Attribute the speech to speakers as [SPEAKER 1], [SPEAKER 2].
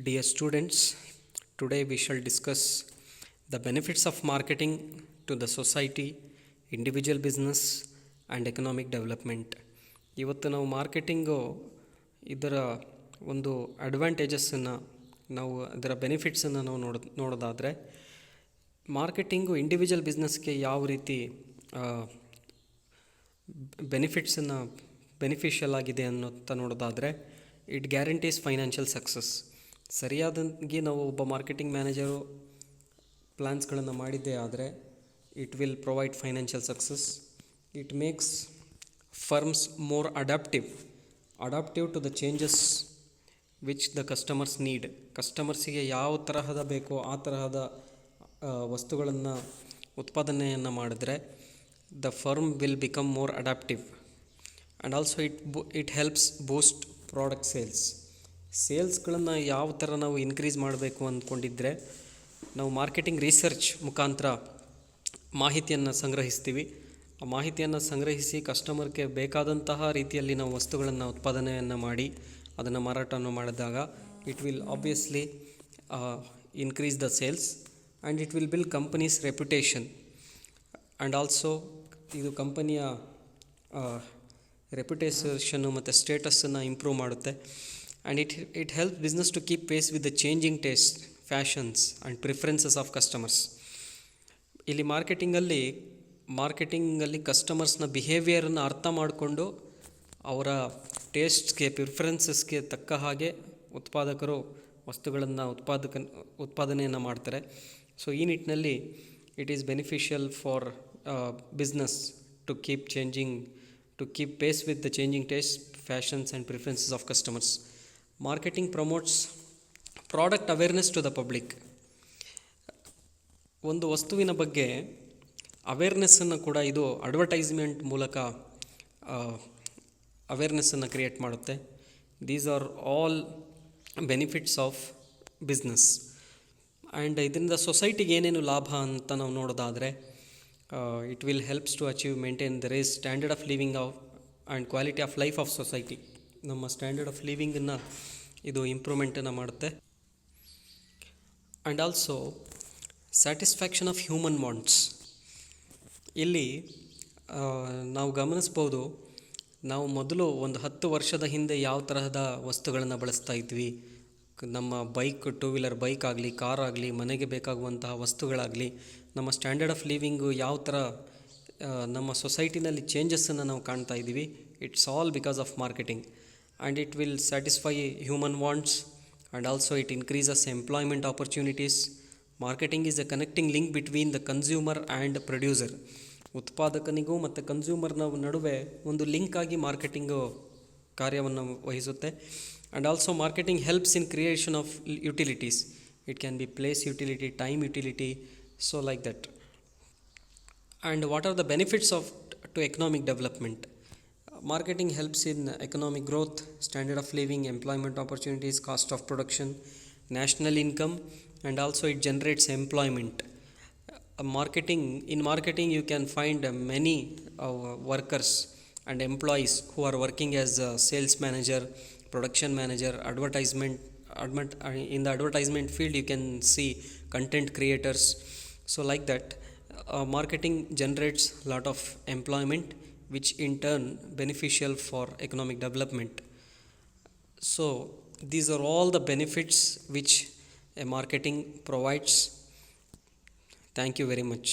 [SPEAKER 1] Dear students, today we shall discuss the benefits of marketing to the society, individual business and economic development. ಇವತ್ತು ನಾವು marketing ಇದರ ಒಂದು ಅಡ್ವಾಂಟೇಜಸ್ಸನ್ನು ನಾವು ಅದರ ಬೆನಿಫಿಟ್ಸನ್ನು ನಾವು ನೋಡೋದಾದರೆ ಮಾರ್ಕೆಟಿಂಗು ಇಂಡಿವಿಜುವಲ್ ಬಿಸ್ನೆಸ್ಗೆ ಯಾವ ರೀತಿ ಬೆನಿಫಿಷಿಯಲ್ ಆಗಿದೆ ಅನ್ನೋಂತ ನೋಡೋದಾದರೆ ಇಟ್ ಗ್ಯಾರಂಟೀಸ್ ಫೈನಾನ್ಷಿಯಲ್ ಸಕ್ಸಸ್. ಸರಿಯಾದಾಗಿ ನಾವು ಒಬ್ಬ ಮಾರ್ಕೆಟಿಂಗ್ ಮ್ಯಾನೇಜರು ಪ್ಲ್ಯಾನ್ಸ್ಗಳನ್ನು ಮಾಡಿದ್ದೇ ಆದರೆ it will provide financial success. It makes firms more adaptive to the changes which the customers need. ಕಸ್ಟಮರ್ಸಿಗೆ ಯಾವ ತರಹದ ಬೇಕೋ ಆ ತರಹದ ವಸ್ತುಗಳನ್ನು ಉತ್ಪಾದನೆಯನ್ನು ಮಾಡಿದ್ರೆ the firm will become more adaptive. And also it helps boost product ಸೇಲ್ಸ್ಗಳನ್ನು ಯಾವ ಥರ ನಾವು ಇನ್ಕ್ರೀಸ್ ಮಾಡಬೇಕು ಅಂದ್ಕೊಂಡಿದ್ದರೆ ನಾವು ಮಾರ್ಕೆಟಿಂಗ್ ರಿಸರ್ಚ್ ಮುಖಾಂತರ ಮಾಹಿತಿಯನ್ನು ಸಂಗ್ರಹಿಸ್ತೀವಿ. ಆ ಮಾಹಿತಿಯನ್ನು ಸಂಗ್ರಹಿಸಿ ಕಸ್ಟಮರ್ಗೆ ಬೇಕಾದಂತಹ ರೀತಿಯಲ್ಲಿ ನಾವು ವಸ್ತುಗಳನ್ನು ಉತ್ಪಾದನೆಯನ್ನು ಮಾಡಿ ಅದನ್ನು ಮಾರಾಟವನ್ನು ಮಾಡಿದಾಗ it will obviously increase the sales and it will build company's reputation. And also ಇದು ಕಂಪನಿಯ ರೆಪ್ಯುಟೇಷನ್ನು ಮತ್ತು ಸ್ಟೇಟಸನ್ನು ಇಂಪ್ರೂವ್ ಮಾಡುತ್ತೆ. And it help business to keep pace with the changing taste, fashions and preferences of customers. ಇಲ್ಲಿ ಮಾರ್ಕೆಟಿಂಗಲ್ಲಿ ಕಸ್ಟಮರ್ಸ್ನ ಬಿಹೇವಿಯರನ್ನು ಅರ್ಥ ಮಾಡಿಕೊಂಡು ಅವರ ಟೇಸ್ಟ್ಸ್ಗೆ, ಪ್ರಿಫರೆನ್ಸಸ್ಗೆ ತಕ್ಕ ಹಾಗೆ ಉತ್ಪಾದಕರು ವಸ್ತುಗಳನ್ನು ಉತ್ಪಾದನೆಯನ್ನು ಮಾಡ್ತಾರೆ. ಸೊ ಈ ನಿಟ್ಟಿನಲ್ಲಿ it is beneficial for business to keep pace with the changing taste, fashions and preferences of customers. Marketing promotes product awareness to the public. ಒಂದು ವಸ್ತುವಿನ ಬಗ್ಗೆ ಅವೇರ್ನೆಸ್ಸನ್ನು ಕೂಡ ಇದು ಅಡ್ವರ್ಟೈಸ್ಮೆಂಟ್ ಮೂಲಕ ಅವೇರ್ನೆಸ್ಸನ್ನು ಕ್ರಿಯೇಟ್ ಮಾಡುತ್ತೆ. These are all benefits of business. And ಇದರಿಂದ ಸೊಸೈಟಿಗೆ ಏನೇನು ಲಾಭ ಅಂತ ನಾವು ನೋಡೋದಾದರೆ it will helps to maintain the race standard of living and quality of life of society. ನಮ್ಮ ಸ್ಟ್ಯಾಂಡರ್ಡ್ ಆಫ್ ಲಿವಿಂಗನ್ನು ಇದು ಇಂಪ್ರೂವ್ಮೆಂಟನ್ನು ಮಾಡುತ್ತೆ. And also satisfaction of human wants. ಇಲ್ಲಿ ನಾವು ಗಮನಿಸ್ಬೋದು, ನಾವು ಮೊದಲು ಒಂದು 10 ವರ್ಷದ ಹಿಂದೆ ಯಾವ ತರಹದ ವಸ್ತುಗಳನ್ನು ಬಳಸ್ತಾ ಇದ್ವಿ. ನಮ್ಮ ಟೂ ವೀಲರ್ ಬೈಕ್ ಆಗಲಿ, ಕಾರ್ ಆಗಲಿ, ಮನೆಗೆ ಬೇಕಾಗುವಂತಹ ವಸ್ತುಗಳಾಗಲಿ, ನಮ್ಮ ಸ್ಟ್ಯಾಂಡರ್ಡ್ ಆಫ್ ಲಿವಿಂಗು ಯಾವ ಥರ ನಮ್ಮ ಸೊಸೈಟಿನಲ್ಲಿ ಚೇಂಜಸ್ಸನ್ನು ನಾವು ಕಾಣ್ತಾ ಇದ್ದೀವಿ. It's all because of marketing. And it will satisfy human wants and also it increases employment opportunities. Marketing is a connecting link between the consumer and producer. ಉತ್ಪಾದಕನಿಗೂ ಮತ್ತು ಕನ್ಸ್ಯೂಮರ್ನ ನಡುವೆ ಒಂದು ಲಿಂಕ್ ಆಗಿ ಮಾರ್ಕೆಟಿಂಗು ಕಾರ್ಯವನ್ನು ವಹಿಸುತ್ತೆ. And also marketing helps in creation of utilities. It can be place utility, time utility, so like that. And what are the benefits to economic development? Marketing helps in economic growth, standard of living, employment opportunities, cost of production, national income, and also it generates employment. In marketing you can find many workers and employees who are working as a sales manager, production manager, in the advertisement field you can see content creators. So like that, marketing generates a lot of employment, which in turn beneficial for economic development. So these are all the benefits which a marketing provides. Thank you very much.